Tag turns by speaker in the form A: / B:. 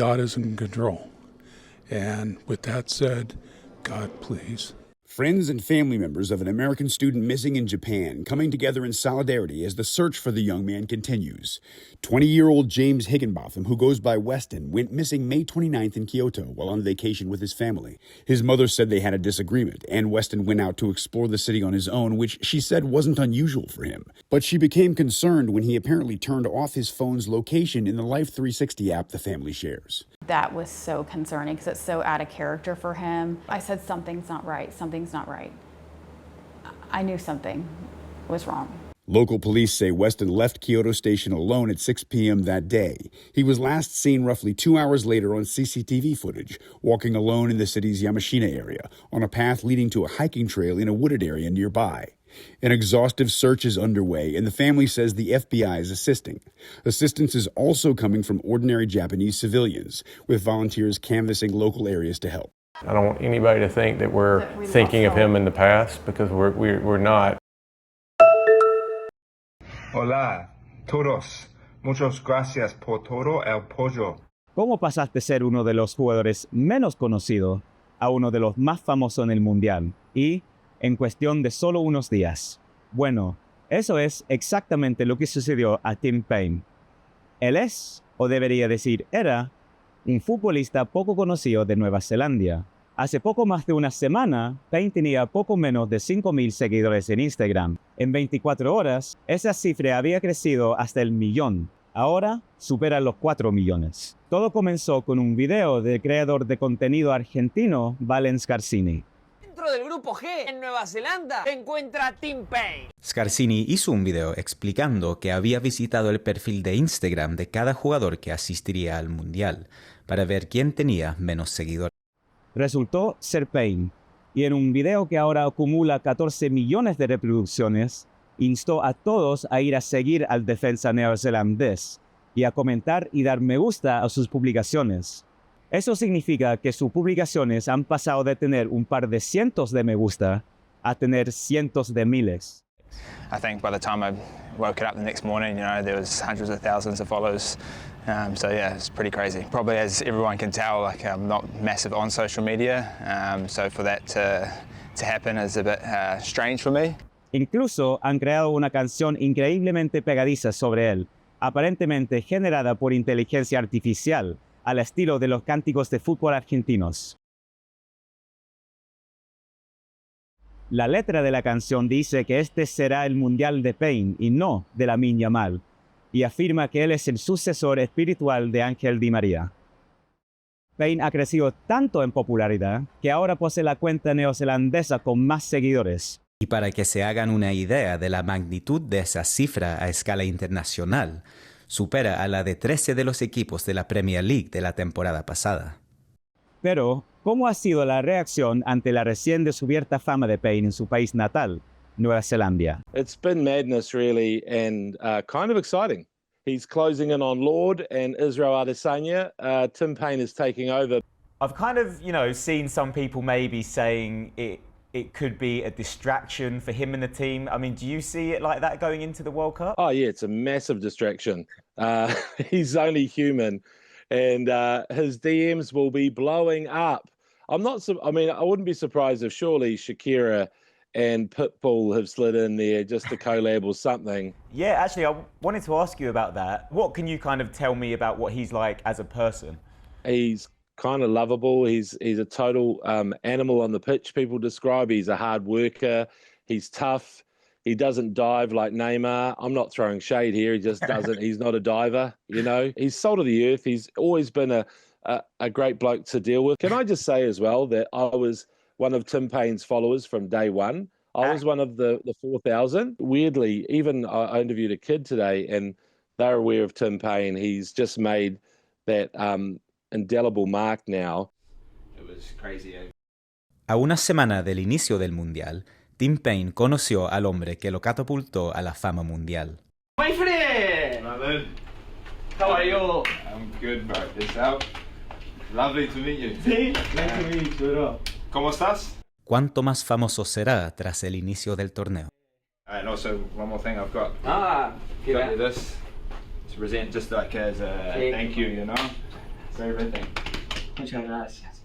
A: God is in control. And with that said, God, please.
B: Friends and family members of an American student missing in Japan coming together in solidarity as the search for the young man continues. 20-year-old James Higginbotham, who goes by Weston, went missing May 29th in Kyoto while on vacation with his family. His mother said they had a disagreement, and Weston went out to explore the city on his own, which she said wasn't unusual for him. But she became concerned when he apparently turned off his phone's location in the Life 360 app the family shares.
C: That was so concerning because it's so out of character for him. I said, something's not right, something's not right. I knew something was wrong.
B: Local police say Weston left Kyoto Station alone at 6 p.m. that day. He was last seen roughly 2 hours later on CCTV footage, walking alone in the city's Yamashina area, on a path leading to a hiking trail in a wooded area nearby. An exhaustive search is underway, and the family says the FBI is assisting. Assistance is also coming from ordinary Japanese civilians, with volunteers canvassing local areas to help.
D: I don't want anybody to think that we're thinking of him in the past, because we're not.
E: Hola, todos. Muchas gracias por todo el apoyo.
F: ¿Cómo pasaste de ser uno de los jugadores menos conocidos a uno de los más famosos en el Mundial? Y en cuestión de solo unos días. Bueno, eso es exactamente lo que sucedió a Tim Paine. Él es, o debería decir era, un futbolista poco conocido de Nueva Zelandia. Hace poco más de una semana, Paine tenía poco menos de 5,000 seguidores en Instagram. En 24 horas, esa cifra había crecido hasta el 1,000,000. Ahora supera los 4 millones. Todo comenzó con un video del creador de contenido argentino, Valen Scarsini.
G: Dentro del grupo G, en Nueva Zelanda, se encuentra Tim Paine.
H: Scarsini hizo un video explicando que había visitado el perfil de Instagram de cada jugador que asistiría al Mundial para ver quién tenía menos seguidores.
F: Resultó ser Paine, y en un video que ahora acumula 14 millones de reproducciones, instó a todos a ir a seguir al defensa neozelandés y a comentar y dar me gusta a sus publicaciones. Eso significa que sus publicaciones han pasado de tener un par de cientos de me gusta a tener cientos de miles.
I: I think by the time I woke up the next morning, there was hundreds of thousands of followers. So yeah, it's pretty crazy. Probably, as everyone can tell, I'm not massive on social media. So for that to happen is a bit strange for me.
F: Incluso han creado una canción increíblemente pegadiza sobre él, aparentemente generada por inteligencia artificial, al estilo de los cánticos de fútbol argentinos. La letra de la canción dice que este será el Mundial de Paine y no de Lamine Yamal, y afirma que él es el sucesor espiritual de Ángel Di María. Paine ha crecido tanto en popularidad que ahora posee la cuenta neozelandesa con más seguidores.
H: Y para que se hagan una idea de la magnitud de esa cifra a escala internacional, supera a la de 13 de los equipos de la Premier League de la temporada pasada.
F: Pero, ¿cómo ha sido la reacción ante la recién descubierta fama de Paine en su país natal, Nueva Zelandia?
J: It's been madness, really, and kind of exciting. He's closing in on Lord and Israel Adesanya. Tim Paine is taking over.
K: I've kind of, seen some people maybe saying it could be a distraction for him and the team. I mean, do you see it like that going into the World Cup?
J: Oh, yeah, it's a massive distraction. He's only human, and his DMs will be blowing up. I wouldn't be surprised if surely Shakira and Pitbull have slid in there just to collab or something.
K: Yeah, actually, I wanted to ask you about that. What can you kind of tell me about what he's like as a person?
J: He's kind of lovable. He's a total animal on the pitch, people describe. He's a hard worker. He's tough. He doesn't dive like Neymar. I'm not throwing shade here. He just doesn't. He's not a diver, He's salt of the earth. He's always been a great bloke to deal with. Can I just say as well that I was one of Tim Paine's followers from day one. I was one of the 4,000. Weirdly, even I interviewed a kid today and they're aware of Tim Paine. He's just made that indelible mark now.
I: It was crazy.
H: A una semana del inicio del Mundial, Tim Paine conoció al hombre que lo catapultó a la fama mundial.
G: My friend!
I: Hello.
G: How are you?
I: I'm good, bro. Yourself? Lovely to meet you.
G: Sí, nice to meet you, bro.
I: ¿Cómo estás?
H: ¿Cuánto más famoso será tras el inicio del torneo?
I: And also, one more thing I've got.
G: Got you
I: this to present just like as a thank you,
L: everything. Muchas gracias.